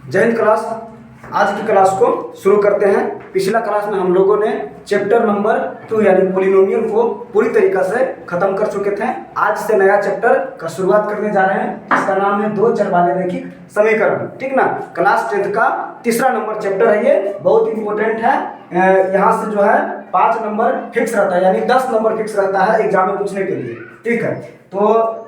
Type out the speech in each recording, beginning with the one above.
जय हिंद क्लास। आज की क्लास को शुरू करते हैं। पिछला क्लास में हम लोगों ने चैप्टर नंबर 2 यानी पोलिनोमियल को पूरी तरीके से खत्म कर चुके थे। आज से नया चैप्टर का शुरुआत करने जा रहे हैं, जिसका नाम है दो चर वाले रैखिक समीकरण। ठीक ना, क्लास 10th का तीसरा नंबर चैप्टर है। ये बहुत इंपॉर्टेंट है। यहाँ से जो है 5 नंबर फिक्स रहता है, यानी 10 नंबर फिक्स रहता है एग्जाम में पूछने के लिए। ठीक है, तो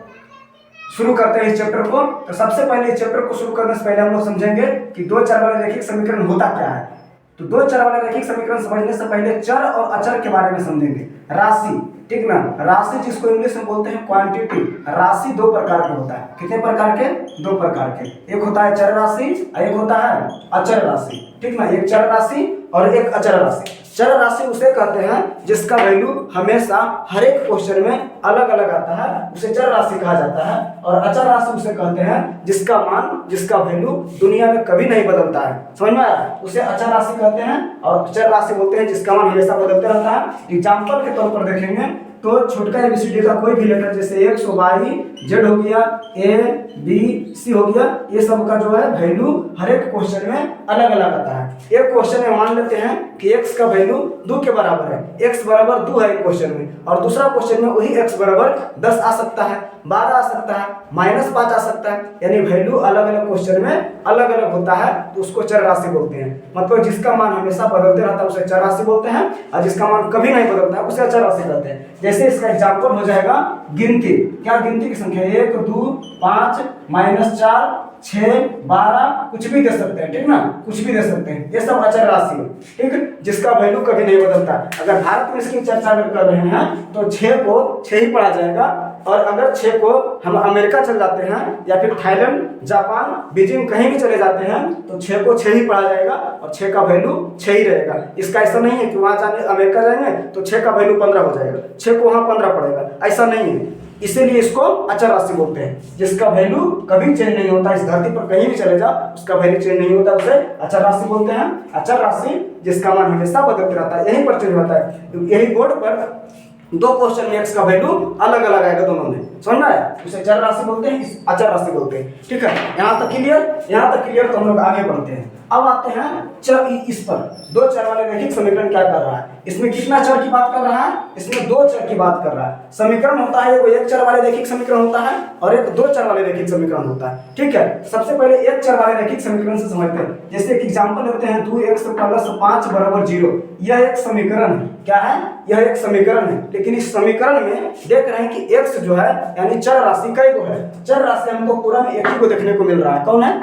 शुरू करते हैं इस चैप्टर को। तो सबसे पहले इस चैप्टर को शुरू करने से पहले हम लोग समझेंगे कि दो चर वाले रैखिक समीकरण होता क्या है। तो दो चर वाले रैखिक समीकरण समझने से पहले चर और अचर के बारे में समझेंगे। राशि, ठीक ना, राशि जिसको इंग्लिश में बोलते हैं क्वांटिटी। राशि दो प्रकार का होता है। कितने प्रकार के? दो प्रकार के। एक होता है चर राशि और एक होता है अचर राशि। ठीक ना, एक चर राशि और एक अचर राशि। चर राशि उसे कहते हैं जिसका वैल्यू हमेशा हर एक क्वेश्चन में अलग अलग आता है, उसे चर राशि कहा जाता है। और अचर राशि उसे कहते हैं जिसका मान, जिसका वैल्यू दुनिया में कभी नहीं बदलता है। समझ में आया? उसे अचर राशि कहते हैं और चर राशि बोलते हैं जिसका मान हमेशा बदलते रहता है। एग्जाम्पल के तौर पर देखेंगे तो छोटका एबीसीडी का कोई भी लेटर जैसे एक्स वाई जेड हो गया, ए बी सी हो गया, ये सब का जो है वैल्यू हर एक क्वेश्चन में अलग अलग आता है। एक क्वेश्चन में मान लेते हैं कि x का वैल्यू 2 के बराबर है, x बराबर 2 है एक क्वेश्चन में, और दूसरा क्वेश्चन में वही x बराबर 10 आ सकता है, 12 आ सकता है, -5 आ सकता है। यानी वैल्यू अलग अलग क्वेश्चन में अलग अलग होता है, तो उसको चर राशि बोलते हैं। मतलब जिसका मान हमेशा बदलते रहता है उसे चर राशि बोलते हैं, और जिसका मान कभी नहीं बदलता है उसे अचर राशि कहते हैं। जैसे इसका एग्जाम्पल हो जाएगा गिनती। क्या गिनती की संख्या? 1 2 5 -4 6 12, कुछ भी दे सकते हैं। ठीक ना, कुछ भी दे सकते हैं। ये सब अचर राशि है, ठीक, जिसका वैल्यू कभी नहीं बदलता। अगर भारत में इसकी चर्चा कर रहे हैं तो 6 को 6 ही पढ़ा जाएगा, और अगर 6 को हम अमेरिका चल जाते हैं या फिर थाईलैंड, जापान, बीजिंग कहीं भी चले जाते हैं तो 6 को 6 ही पढ़ा जाएगा और 6 का वैल्यू 6 ही रहेगा। इसका ऐसा नहीं है कि वहां जाने अमेरिका जाएंगे तो 6 का वैल्यू 15 हो जाएगा, 6 को वहां 15 पड़ेगा, ऐसा नहीं है। इसीलिए इसको अचर राशि बोलते हैं। जिसका वैल्यू कभी चेंज नहीं होता, इस धरती पर कहीं भी चले जाओ उसका वैल्यू चेंज नहीं होता, उसे अचर राशि बोलते हैं। अचर राशि जिसका मान हमेशा बदलते रहता है, यहीं पर चेंज होता है। यही बोर्ड पर दो क्वेश्चन में x का वैल्यू अलग अलग आएगा दोनों में, समझ में आया? उसे चर राशि बोलते हैं, इस अचर राशि बोलते हैं। ठीक है, यहाँ तक क्लियर? यहाँ तक क्लियर। तो हम लोग आगे बढ़ते हैं। अब आते हैं चर इस पर। दो चर वाले रैखिक समीकरण क्या कर रहा है? इसमें कितना चर की बात कर रहा है? इसमें दो चर की बात कर रहा है। समीकरण होता है वो एक चर वाले रैखिक समीकरण होता है और एक दो चर वाले रैखिक समीकरण होता है। ठीक है, सबसे पहले एक चर वाले रैखिक समीकरण से समझते हैं। जैसे एक एग्जांपल लेते हैं 2x + 5 = 0। यह एक समीकरण है। क्या है? यह एक समीकरण है। लेकिन इस समीकरण में देख रहे हैं कि x जो है यानी चर राशि कई को है? चर राशि हमको पूरा में एक ही को देखने को मिल रहा है। कौन है?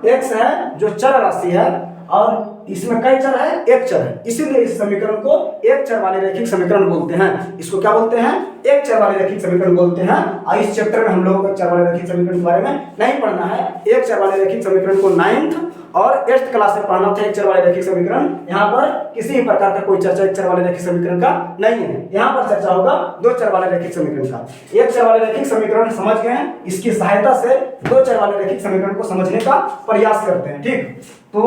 x है जो चर राशि है, और इसमें कई चर है? एक चर है। इसीलिए इस समीकरण को एक चर वाले रैखिक समीकरण बोलते हैं। इसको क्या बोलते हैं? एक चर वाले रैखिक समीकरण बोलते हैं। और इस चैप्टर में हम लोगों को चर वाले रैखिक समीकरण के बारे में नहीं पढ़ना है। एक चर वाले रैखिक समीकरण को 9th और 8th क्लास में पढ़ना था। एक चर वाले रैखिक समीकरण, यहाँ पर किसी भी प्रकार का कोई चर्चा एक चर वाले रैखिक समीकरण का नहीं है। यहाँ पर चर्चा होगा दो चर वाले रैखिक समीकरण का। एक चर वाले रैखिक समीकरण समझ गए, इसकी सहायता से दो चर वाले रैखिक समीकरण को समझने का प्रयास करते हैं। ठीक, तो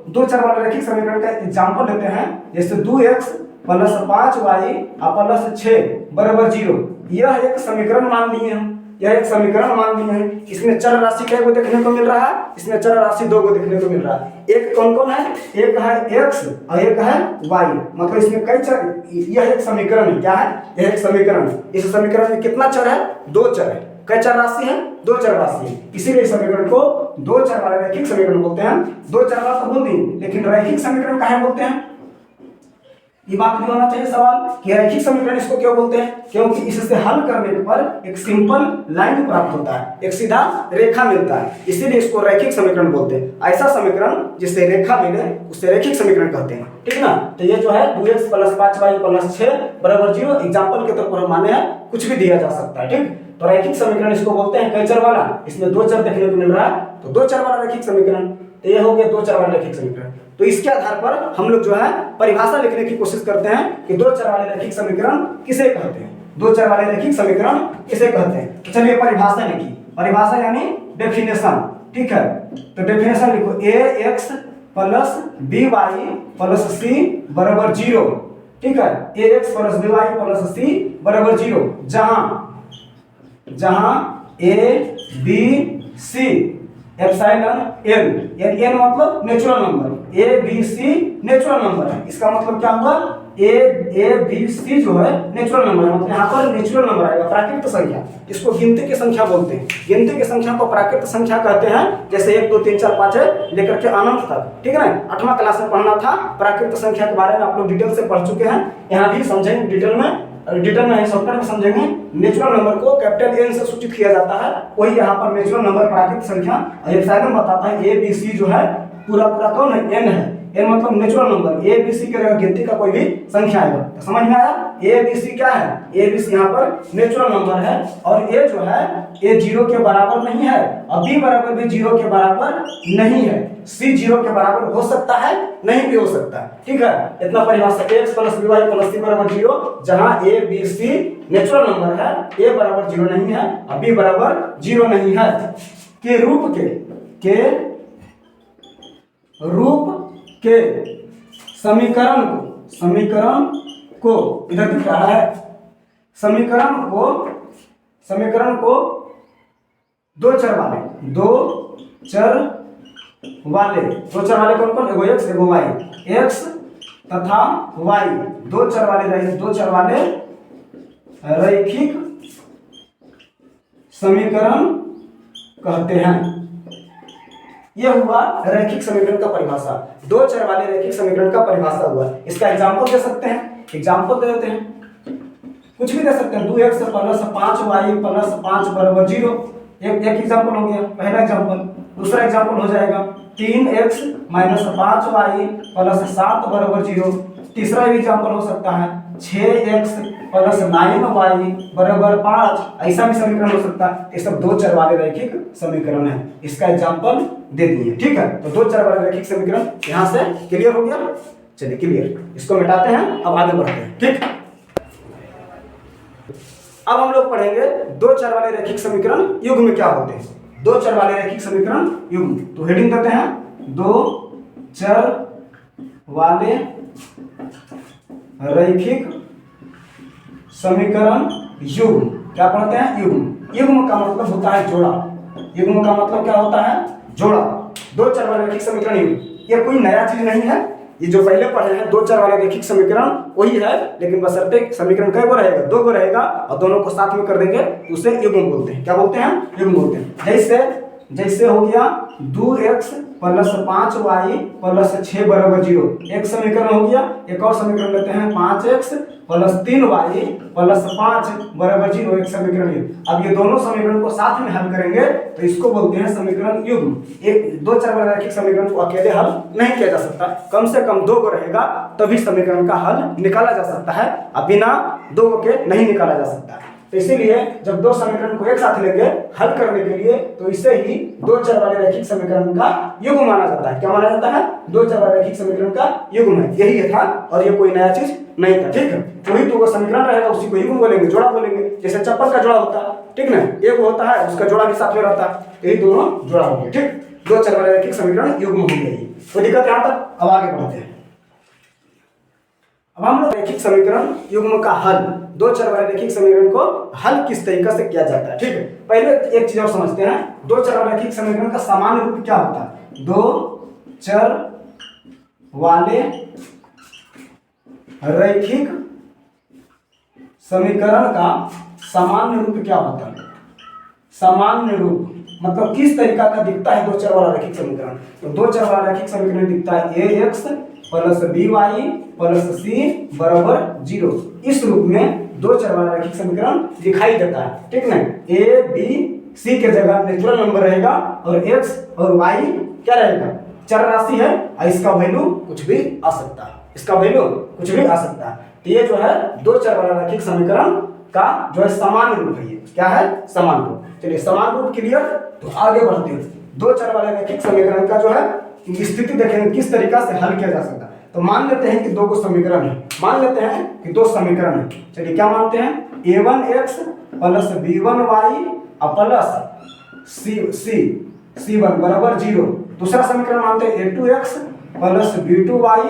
दो चर वाले रैखिक समीकरण का एग्जांपल लेते हैं। जैसे 2x + 5y + 6 = 0। यह एक समीकरण मान लिए हम, यह एक समीकरण मान लिए हैं। इसमें चर राशि क्या को देखने को मिल रहा है? इसमें चर राशि 2 को देखने को मिल रहा है। एक कौन कौन है? एक है x और एक है y। मतलब इसमें कई चर, यह एक समीकरण है। क्या है? यह एक समीकरण है। इस समीकरण में कितना चर है? 2 चर है। कई चर राशि है? 2 चर राशि है। इसीलिए इस समीकरण को दो चर वाले रैखिक समीकरण बोलते हैं। दो चर वाला तो बोल दी, लेकिन रैखिक समीकरण काहे बोलते हैं? ये बात भी होना चाहिए सवाल कि रैखिक समीकरण इसको क्यों बोलते हैं? क्योंकि इससे हल करने पर एक सिंपल लाइन प्राप्त होता है, एक सीधा रेखा मिलता है, इसीलिए इसको रैखिक समीकरण बोलते हैं। ऐसा समीकरण जिससे रेखा मिले उसे रैखिक समीकरण कहते हैं। ठीक ना, तो ये जो है 2x + 5y + 6 = 0 एग्जांपल के तौर पर हम माने हैं, कुछ भी दिया जा सकता है। ठीक, तो रैखिक समीकरण इसको बोलते हैं कई चर वाला। इसमें 2 चर देखने को मिल रहा है तो 2 चर वाला रैखिक समीकरण। तो ये हो गया 2 चर वाला रैखिक समीकरण। तो इसके आधार पर हम लोग जो है परिभाषा लिखने की कोशिश करते हैं कि दो चर वाले रैखिक समीकरण किसे कहते हैं? दो चर वाले रैखिक समीकरण किसे कहते हैं? तो चलिए परिभाषा लिखी। परिभाषा यानी डेफिनेशन। ठीक है, तो डेफिनेशन लिखो ax + by + c = 0। ठीक है, ax + by + c = 0, जहां a b c epsilon n, n मतलब natural number, A B c natural number है, इसका मतलब क्या हुआ, ए बी सी जो है नेचुरल नंबर है, मतलब यहाँ पर नेचुरल नंबर आएगा, प्राकृत संख्या, इसको गिनती की संख्या बोलते हैं, गिनती की संख्या को प्राकृत संख्या कहते हैं, जैसे 1 2 3 4 5 है लेकर के अनंत तक, ठीक है ना। 8वां क्लास में पढ़ना था, प्राकृत संख्या के बारे में आप लोग डिटेल से पढ़ चुके हैं, यहाँ भी समझेंगे डिटेल में शॉर्टकट में समझेंगे। नेचुरल नंबर को कैपिटल एन से सूचित किया जाता है, वही यहाँ पर नेचुरल नंबर प्राकृत संख्या एप्सिलॉन बताता है, ए बी सी जो है पूरा कौन है, एन है, एन मतलब natural number, A B C के गिनती का कोई भी संख्या आएगा, तो समझ में आया। ए बी सी क्या है, ए बी सी यहाँ पर नेचुरल नंबर है, और ए जो है ए 0 के बराबर नहीं है, और बी बराबर भी 0 के बराबर नहीं है, सी 0 के बराबर हो सकता है, नहीं भी हो सकता है, ठीक है। इतना परिभाषा x plus b y plus c बराबर 0, जहाँ a B c natural number है, ए बराबर 0 नहीं है और बी बराबर 0 नहीं है, के रूप के समीकरण को इधर दिख रहा है, समीकरण को दो चर वाले कौन कौन, एगो एक्स एगो वाई, एक्स तथा वाई दो चर वाले रैखिक समीकरण कहते हैं। यह हुआ रैखिक समीकरण का परिभाषा, दो चर वाले रैखिक समीकरण का परिभाषा हुआ। इसका एग्जांपल दे सकते हैं, एग्जांपल दे देते हैं, कुछ भी दे सकते हैं, 2x प्लस 5y प्लस 5 बराबर 0, एक एग्जांपल हो गया, पहला एग्जांपल। दूसरा एग्जांपल हो जाएगा 3x माइनस 5y प्लस 7 बराबर 0। तीसरा एग्जांपल हो सकता है 6x प्लस 9y बराबर 5, ऐसा भी समीकरण हो सकता है। ये सब दो चर वाले रैखिक समीकरण है, इसका एग्जांपल दे दिए, ठीक है। तो दो चर वाले रैखिक समीकरण यहाँ से क्लियर हो गया, चलिए क्लियर, इसको मिटाते हैं, अब आगे बढ़ते हैं, ठीक। अब हम लोग पढ़ेंगे दो चर वाले रैखिक समीकरण युग्म क्या होते हैं, दो चर वाले रैखिक समीकरण युग्म। तो हेडिंग देते हैं दो चर वाले रैखिक समीकरण युग्म। क्या पढ़ते हैं, युग्म। युग्म का मतलब होता है जोड़ा, युग्म का मतलब क्या होता है, जोड़ा। दो चर वाले रैखिक समीकरण युग्म, ये कोई नया चीज नहीं है, ये जो पहले पढ़े हैं दो चर वाले रैखिक समीकरण वही है, लेकिन बशर्ते समीकरण कई गो रहेगा, दो गो रहेगा, और दोनों को साथ में कर देंगे तो उसे युग्म बोलते हैं। क्या बोलते हैं, युग्म बोलते हैं। जैसे हो गया 2x प्लस 5y प्लस 6 बराबर 0, एक समीकरण हो गया। एक और समीकरण लेते हैं 5x प्लस 3y प्लस 5 बराबर 0, एक समीकरण है। अब ये दोनों समीकरण को साथ में हल करेंगे तो इसको बोलते हैं समीकरण युग्म। एक दो चर वाले रैखिक समीकरण को अकेले हल नहीं किया जा सकता, कम से कम दो गो रहेगा तभी समीकरण का हल निकाला जा सकता है, अब बिना दो गो के नहीं निकाला जा सकता। तो इसीलिए जब दो समीकरण को एक साथ लेंगे हल करने के लिए तो इसे ही दो चर वाले रैखिक समीकरण का युग्म माना जाता है। क्या माना जाता है, दो चर वाले रैखिक समीकरण का युग्म है, यही था, और ये कोई नया चीज नहीं था, ठीक है। वही दो समीकरण रहेगा उसी को युग्म बोलेंगे, जोड़ा बोलेंगे, जैसे चप्पल का जोड़ा होता है, ठीक ना, एक होता है उसका जोड़ा भी साथ में रहता है, यही दोनों जोड़ा हो गया, ठीक। दो चर वाले रैखिक समीकरण युग्म हो गई, कोई दिक्कत यहाँ तक। अब आगे बढ़ते हैं, अब हम लोग रैखिक समीकरण युग्म का हल, दो चर वाले रैखिक समीकरण को हल किस तरीके से किया जाता है, ठीक है। पहले एक चीज और समझते हैं, दो चर वाले रैखिक समीकरण का सामान्य रूप क्या होता है। दो चर वाले रैखिक समीकरण का सामान्य रूप क्या होता है, सामान्य रूप मतलब किस तरीका का दिखता है दो चर वाला रैखिक समीकरण। तो दो चर वाला रैखिक समीकरण दिखता है ax plus by plus c बराबर 0। इस रूप में दो चर वाला रैखिक समीकरण दिखाई देता है, ठीक ना। a b c के जगह नेचुरल नंबर रहेगा और x और y क्या रहेगा, चर राशि है, और इसका वैल्यू कुछ भी आ सकता है, इसका वैल्यू कुछ भी आ सकता है। तो ये जो है दो चर वाला रैखिक समीकरण का जो है सामान्य रूप है, ये क्या है, सामान्य रूप। चलिए समान रूप क्लियर, तो आगे बढ़ते हैं। दो चर वाले रैखिक समीकरण का जो है स्थिति देखेंगे किस तरीका से हल किया जा सकता है। तो मान लेते हैं कि दो को समीकरण है, मान लेते हैं कि दो समीकरण है। चलिए क्या मानते हैं, a1x plus b1y plus c1 बराबर 0। दूसरा समीकरण मानते हैं a2x plus b2y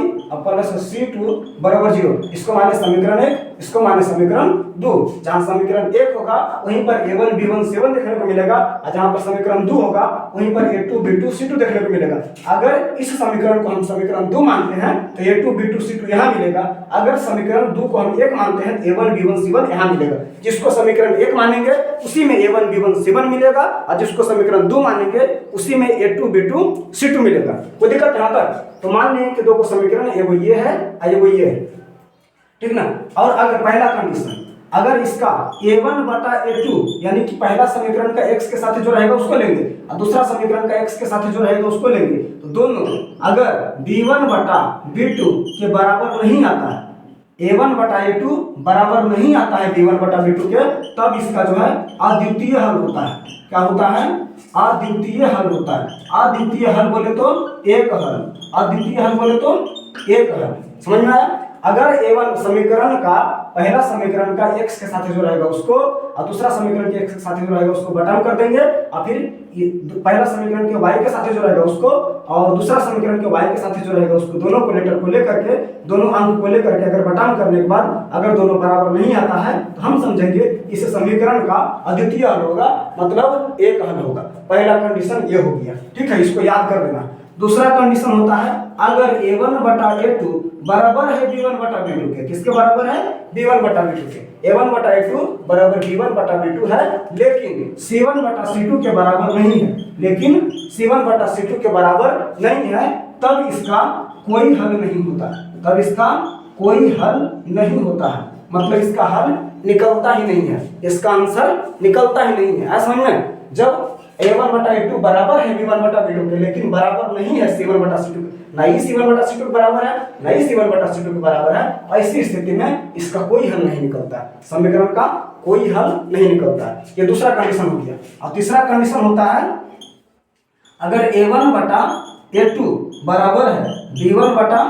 plus c2 बराबर 0। इसको माने समीकरण 1 इसको माने समीकरण 2। जहां समीकरण 1 होगा वहीं पर a1 b1 c1 देखने को मिलेगा, और जहां पर समीकरण 2 होगा वहीं पर a2 b2 c2 देखने को मिलेगा। अगर इस समीकरण को हम समीकरण 2 मानते हैं तो a2 b2 c2 यहां मिलेगा। अगर समीकरण 2 को हम 1 मानते हैं तो a1 b1 c1 यहां मिलेगा। जिसको समीकरण 1 मानेंगे उसी में a1 b1 c1 मिलेगा, और जिसको समीकरण 2 मानेंगे उसी में a2 b2 c2 मिलेगा। कोई दिक्कत यहां तक? तो मान लें कि दो को समीकरण एगो ये है और एगो ये है, ठीक ना। और अगर पहला कंडीशन, अगर इसका a1 बटा a2 यानी कि पहला समीकरण का x के साथ जो रहेगा उसको लेंगे और दूसरा समीकरण का x के साथ जो रहेगा उसको लेंगे, तो दोनों अगर b1 बटा b2 के बराबर नहीं आता है, a1 बटा a2 बराबर नहीं आता है b1 बटा b2 के, तब इसका जो है अद्वितीय हल होता है। क्या होता है? अद्वितीय हल होता है। अद्वितीय हल बोले तो एक हल, अद्वितीय हल बोले तो एक हल। समझ में आया? अगर a1 समीकरण का पहला समीकरण का x के साथ जो रहेगा उसको और दूसरा समीकरण के x के साथ जो रहेगा उसको बटाम कर देंगे, और फिर पहला समीकरण के y के साथ जो रहेगा उसको और दूसरा समीकरण के y के साथ जो रहेगा उसको, दोनों को लेटर को लेकर के, दोनों अंक को लेकर के अगर बटाम करने के बाद अगर दोनों बराबर नहीं आता है तो हम समझेंगे इस समीकरण का अद्वितीय हल होगा, मतलब एक हल होगा। पहला कंडीशन ये हो गया, ठीक है, इसको याद कर लेना। दूसरा कंडीशन होता है अगर a1 बटा a2 बराबर है b1 बटा b2 के। किसके बराबर है? b1 बटा b2 के। a1 बटा a2 बराबर b1 बटा b2 है, लेकिन c1 बटा c2 के बराबर नहीं है, लेकिन c1 बटा c2 के बराबर नहीं है, तब इसका कोई हल नहीं होता, तब इसका कोई हल नहीं होता है। मतलब इसका हल निकलता ही नहीं है, इसका आंसर निकलता ही नहीं है। ऐसा समझ में? जब a1 बटा a2 बराबर है b1 बटा b2 के, लेकिन बराबर नहीं है c1 बटा c2, ना ही c1 बटा c2 के बराबर है, ना ही c1 बटा c2 के बराबर है, ऐसी स्थिति में इसका कोई हल नहीं निकलता, समीकरण का कोई हल नहीं निकलता। ये दूसरा कंडीशन हो गया। और तीसरा कंडीशन होता है अगर a1 बटा a2 बराबर है b1 बटा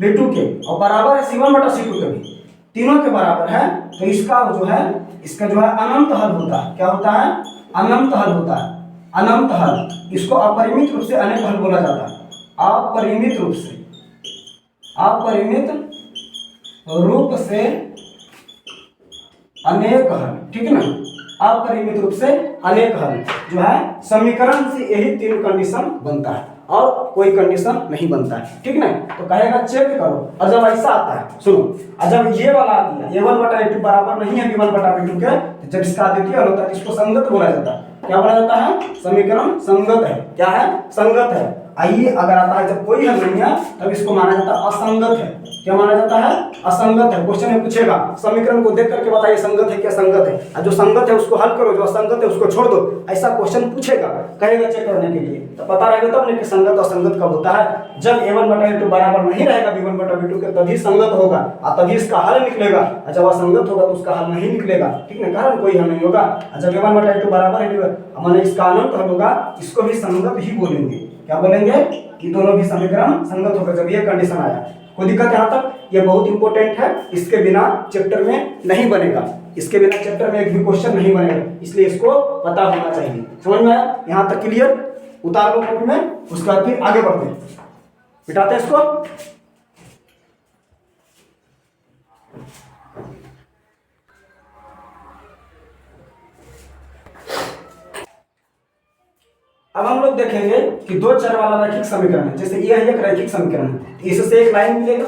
b2 के और बराबर है c1 बटा c2 के भी, तीनों के बराबर है, तो इसका जो है अनंत हल होता है। क्या होता है? अनंत हल होता है। अनंत हल, इसको अपरिमित रूप से अनेक हल बोला जाता है। अपरिमित रूप से, अपरिमित रूप से अनेक हल, ठीक है ना। अपरिमित रूप से अनेक हल जो है समीकरण से यही तीन कंडीशन बनता है और कोई कंडीशन नहीं बनता है, ठीक ना। तो कहेगा चेक करो, और जब ऐसा आता है, सुनो, और जब ये वाला आ गया a1 बटा a2 बराबर नहीं है b1 बटा b2 के, तो जब इसका अद्वितीय हल होता है इसको संगत बोला जाता है। क्या बोला जाता है? समीकरण संगत है। क्या है? संगत है। आइए, अगर आता है जब कोई हल नहीं है तब इसको माना जाता है असंगत है। क्या माना जाता है? असंगत है। क्वेश्चन में पूछेगा समीकरण को देख करके बताइए संगत है क्या संगत है, और जो संगत है उसको हल करो, जो असंगत है उसको छोड़ दो, ऐसा क्वेश्चन पूछेगा, कहेगा चेक करने के लिए। तो पता रहेगा तब नहीं कि संगत और असंगत कब होता है। जब a1 बटा a2 बराबर नहीं रहेगा b1 बटा b2 के, तभी संगत होगा और तभी इसका हल निकलेगा, और जब असंगत होगा तो उसका हल नहीं निकलेगा, ठीक है, कारण कोई हल नहीं होगा। और जब a1 बटा a2 बराबर है माने इसका अनंत हल होगा, इसको भी संगत ही बोलेंगे। क्या बोलेंगे? कि दोनों भी समीकरण संगत होगा जब ये कंडीशन आया। कोई दिक्कत यहाँ तक? ये बहुत इंपॉर्टेंट है, इसके बिना चैप्टर में नहीं बनेगा, इसके बिना चैप्टर में एक भी क्वेश्चन नहीं बनेगा, इसलिए इसको पता होना चाहिए। समझ में आया? यहाँ तक क्लियर? उतार लो कॉपी में, उसके बाद फिर आगे बढ़ते हैं, मिटाते हैं इसको। अब हम लोग देखेंगे कि दो चर वाला रैखिक समीकरण है। जैसे ये एक रैखिक समीकरण है, इससे एक लाइन मिलेगा,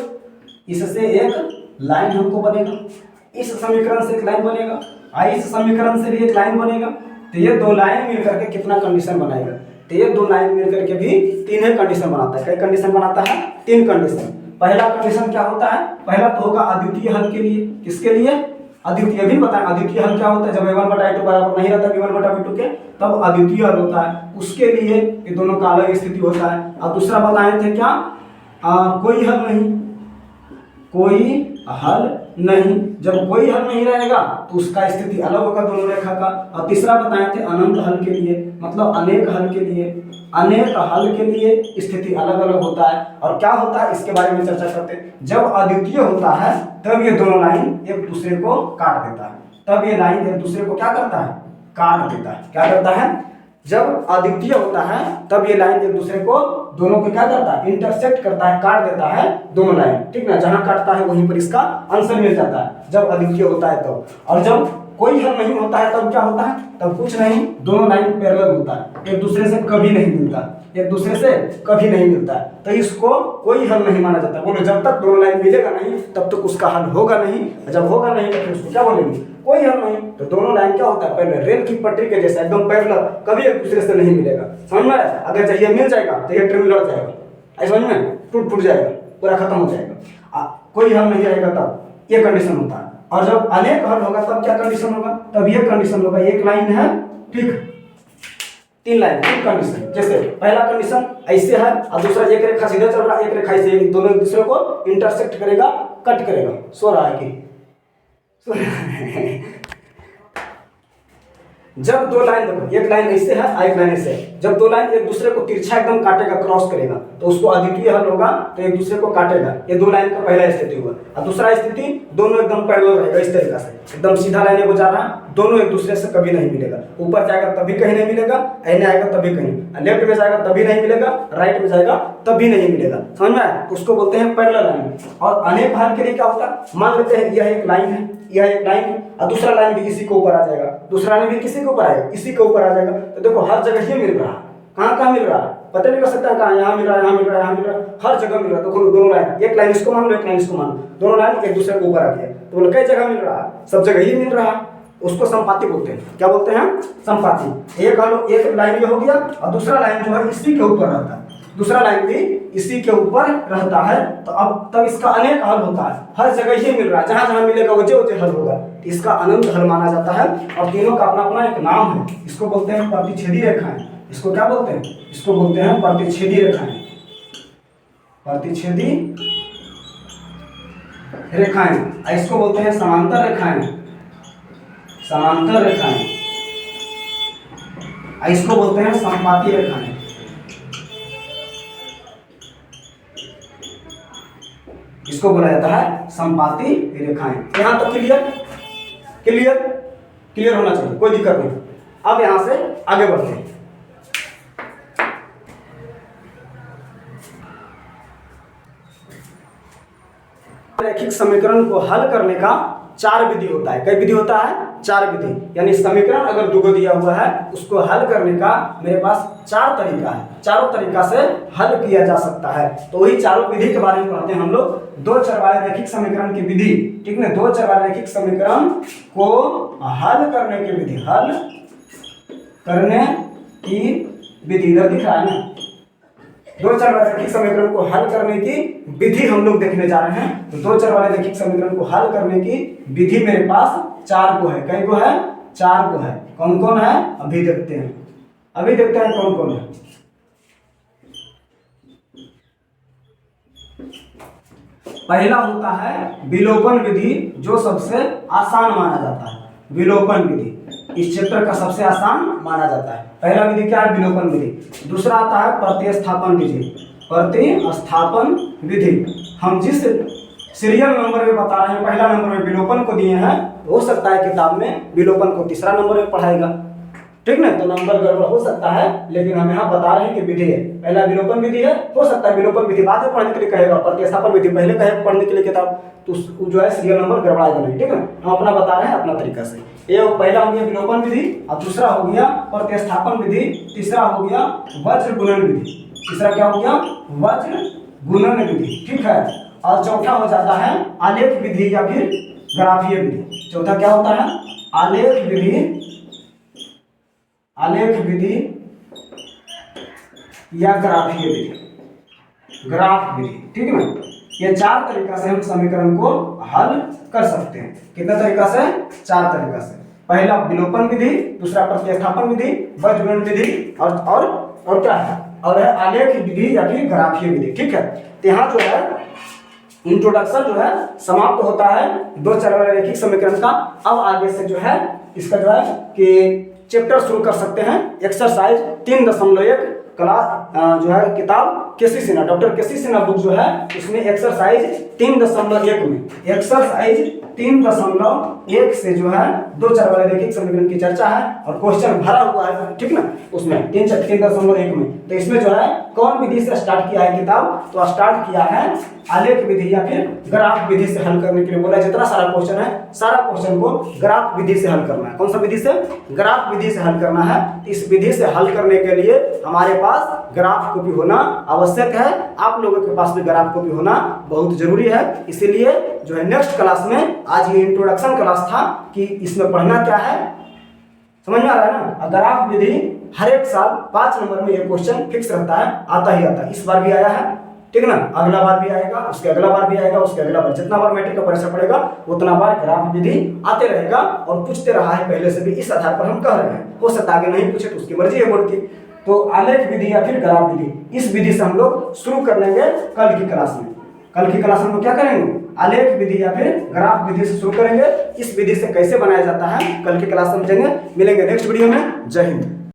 इससे एक लाइन हमको बनेगा, इस समीकरण से एक लाइन बनेगा, इस समीकरण से भी एक लाइन बनेगा। तो ये दो लाइन मिलकर के कितना कंडीशन बनाएगा? तो ये दो लाइन मिलकर के भी तीन ही कंडीशन बनाता है। कई कंडीशन बनाता है? तीन कंडीशन। पहला कंडीशन क्या होता है? पहला तो होगा अद्वितीय हल के लिए। किसके लिए? अद्वितीय भी बताएं। अद्वितीय हल क्या होता है? जब a1 बटा a2 बराबर नहीं रहता b1 बटा b2 के, तब अद्वितीय हल होता है। उसके लिए ये दोनों का अलग स्थिति होता है। और दूसरा बताए थे क्या? कोई हल नहीं, कोई हल नहीं। जब कोई हल नहीं रहेगा तो उसका स्थिति अलग होगा दोनों रेखा का। और तीसरा बताए थे अनंत हल के लिए, मतलब अनेक हल के लिए। अनेक हल के लिए स्थिति अलग अलग होता है। और क्या होता है इसके बारे में चर्चा करते हैं। जब अद्वितीय होता है तब ये दोनों लाइन एक दूसरे को काट देता है, तब ये लाइन एक दूसरे को क्या करता है? काट देता है। क्या करता है? जब अद्वितीय होता है तब ये लाइन एक दूसरे को दोनों को क्या करता है, इंटरसेक्ट करता है, काट देता है दोनों लाइन, ठीक ना। जहां काटता है वहीं पर इसका आंसर मिल जाता है जब अद्वितीय होता है तो। और जब कोई हल नहीं होता है तब क्या होता है, तब कुछ नहीं, दोनों लाइन पैरेलल होता है, एक दूसरे से कभी नहीं मिलता, एक दूसरे से कभी नहीं मिलता है, तो इसको कोई हल नहीं माना जाता। बोलो जब तक दोनों लाइन मिलेगा नहीं तब तक उसका हल होगा नहीं, जब होगा नहीं तो फिर उसको क्या बोलेंगे, कोई हल नहीं। तो दोनों लाइन क्या होता है, पैरेलल, रेल की पटरी के जैसा एकदम पैरेलल, कभी एक दूसरे से नहीं मिलेगा। समझ में आया? अगर चाहिए मिल जाएगा तो ये ट्रेन लड़ जाएगा, ऐसा समझ में, टूट फूट जाएगा, पूरा खत्म हो जाएगा। कोई हल नहीं रहेगा तब ये कंडीशन होता है। और जब अनेक हल होगा तब क्या कंडीशन होगा, तब ये कंडीशन होगा, एक लाइन है, ठीक, तीन लाइन, तीन कंडीशन। जैसे पहला कंडीशन ऐसे है और दूसरा एक रेखा सीधा चल रहा है, एक रेखा ऐसे, दोनों एक दूसरे को इंटरसेक्ट करेगा, कट करेगा। सो रहा है कि जब दो लाइन, देखो एक लाइन ऐसे है, एक लाइन ऐसे है, जब दो लाइन एक दूसरे को तिरछा एकदम काटेगा, क्रॉस करेगा, तो उसको अद्वितीय हल होगा, तो एक दूसरे को काटेगा। ये दो लाइन का पहला स्थिति हुआ। और दूसरा स्थिति, दोनों एकदम पैरेलल रहेगा, इस तरीके से एकदम सीधा लाइन को जा रहा है, दोनों एक दूसरे से कभी नहीं मिलेगा। ऊपर जाएगा तभी कहीं नहीं मिलेगा, एने आएगा तभी कहीं, लेफ्ट में जाएगा तभी नहीं मिलेगा, राइट में जाएगा तभी नहीं मिलेगा। समझ में आया? उसको बोलते हैं पैरेलल लाइन। और अनेक हल के लिए क्या होता है, मान लेते हैं यह एक लाइन है, यह एक लाइन है, और दूसरा लाइन भी इसी के ऊपर आ जाएगा, दूसरा लाइन भी किसी के ऊपर आएगा, इसी के ऊपर आ जाएगा। तो देखो हर जगह ये मिल रहा है, कहाँ कहाँ मिल रहा है पता नहीं कर सकता, कहाँ, यहाँ मिल रहा है, यहाँ मिल रहा है, यहाँ मिल रहा है, हर जगह मिल रहा है। देखो दोनों लाइन, एक लाइन इसको मान लो, एक लाइन इसको मान लो, दोनों लाइन एक दूसरे के ऊपर आ गया, तो बोलो कई जगह मिल रहा है, सब जगह ही मिल रहा है, उसको संपाति बोलते हैं। क्या बोलते हैं? संपाति। एक लाइन ये हो गया और दूसरा लाइन जो है इसी के ऊपर रहता है, दूसरा लाइन भी इसी के ऊपर रहता है, तो अब तब इसका अनेक हल होता है, हर जगह ही मिल रहा है, जहां जहां मिलेगा वजह वजह हल होगा, इसका अनंत हल माना जाता है। और तीनों का अपना अपना एक नाम है, इसको बोलते हैं प्रतिच्छेदी रेखाएं। इसको क्या बोलते हैं? इसको बोलते हैं प्रतिच्छेदी रेखाएं, प्रतिच्छेदी रेखाएं। इसको बोलते हैं समांतर रेखाएं, समांतर रेखाएं। इसको बोलते हैं संपाती रेखाएं, इसको बोला जाता है संपाती रेखाएं। यहां तक क्लियर? क्लियर? क्लियर होना चाहिए, कोई दिक्कत नहीं। अब यहां से आगे बढ़ते हैं। रैखिक समीकरण को हल करने का चार विधि होता है। कई विधि होता है? चार विधि। यानी समीकरण अगर दुगो दिया हुआ है उसको हल करने का मेरे पास चार तरीका है, चारों तरीका से हल किया जा सकता है। तो वही चारों विधि के बारे में पढ़ते हैं हम लोग। दो चर वाले रैखिक समीकरण की विधि, ठीक है, दो चर वाले रैखिक समीकरण को हल करने की विधि, हल करने की विधि इधर दिख रहा है ना। दो चर वाले रैखिक समीकरण को हल करने की विधि हम लोग देखने जा रहे हैं। तो दो चर वाले रैखिक समीकरण को हल करने की विधि मेरे पास चार को है। कई को है? चार को है। कौन कौन है अभी देखते हैं, अभी देखते हैं कौन कौन है। पहला होता है विलोपन विधि, जो सबसे आसान माना जाता है। विलोपन विधि इस चैप्टर का सबसे आसान माना जाता है। पहला विधि क्या है? विलोपन विधि। दूसरा आता है प्रतिस्थापन विधि, प्रतिस्थापन विधि। हम जिस सीरियल नंबर में बता रहे हैं, पहला नंबर में विलोपन को दिए हैं, हो सकता है किताब में विलोपन को तीसरा नंबर में पढ़ाएगा, ठीक ना, तो नंबर गड़बड़ हो सकता है, लेकिन हम यहाँ बता रहे हैं कि विधि है। पहला विलोपन विधि है, हो सकता है विलोपन विधि बाद में पढ़ने के लिए कहेगा, प्रतिस्थापन विधि पहले कहेगा पढ़ने के लिए किताब, तो जो है सीरियल नंबर गड़बड़ाएगा नहीं, ठीक है। हम अपना बता रहे हैं अपना तरीका से। ये पहला हो गया विलोपन विधि, और दूसरा हो गया प्रतिस्थापन विधि, तीसरा हो गया वज्र गुणन विधि। तीसरा क्या हो गया? वज्र गुणन विधि, ठीक है। और चौथा हो जाता है आलेख विधि या फिर ग्राफीय विधि। चौथा क्या होता है? आलेख विधि, आलेख विधि या ग्राफीय विधि, ग्राफ विधि, ठीक है ना। ये चार तरीका से हम समीकरण को हल कर सकते हैं। कितने तरीका से? चार तरीका से। पहला विलोपन विधि, दूसरा प्रतिस्थापन विधि, वज्र गुणन विधि, और क्या है? और है आलेख विधि या फिर ग्राफीय विधि, ठीक है। तो यहाँ जो है इंट्रोडक्शन जो है समाप्त होता है दो चर वाले रैखिक समीकरण का। अब आगे से जो है इसका जो है कि चैप्टर शुरू कर सकते हैं। एक्सरसाइज 3.1 क्लास जो है किताब केसी सिन्हा, डॉक्टर केसी सिन्हा बुक जो है उसमें एक्सरसाइज 3.1 में, एक्सरसाइज 3.1 से जो है 2 चर वाले रैखिक समीकरण की चर्चा है और क्वेश्चन भरा हुआ है, ठीक ना, उसमें 3.1 में। तो इसमें जो है कौन विधि से स्टार्ट किया है किताब, तो स्टार्ट किया है आलेख विधि या फिर ग्राफ विधि से हल करने के लिए बोला। जितना सारा क्वेश्चन है सारा क्वेश्चन को ग्राफ विधि से हल करना है। कौन सा विधि से? ग्राफ विधि से हल करना है। इस विधि से हल करने के लिए हमारे पास ग्राफ कॉपी होना आवश्यक है। आप लोगों के पास भी ग्राफ कॉपी होना बहुत जरूरी है। इसीलिए जो है नेक्स्ट क्लास में, आज ये इंट्रोडक्शन क्लास था कि इसमें पढ़ना क्या है, समझ में आ रहा है ना। ग्राफ विधि हर एक साल 5 नंबर में ये क्वेश्चन फिक्स रहता है, आता ही आता है। इस बार भी आया है, ठीक ना, अगला बार भी आएगा, उसके अगला बार भी आएगा, उसके अगला बार, जितना बार मैट्रिक का परीक्षा पड़ेगा उतना बार ग्राफ विधि आते रहेगा और पूछते रहा है पहले से भी। इस आधार पर हम कह रहे हैं, हो सकता है आगे नहीं पूछे तो उसकी मर्जी है बोर्ड की। तो आलेख विधि या फिर ग्राफ विधि, इस विधि से हम लोग शुरू कर लेंगे कल की क्लास में। कल की क्लास में हम लोग क्या करेंगे? आलेख विधि या फिर ग्राफ विधि से शुरू करेंगे। इस विधि से कैसे बनाया जाता है कल की क्लास समझेंगे। मिलेंगे नेक्स्ट वीडियो में। जय हिंद।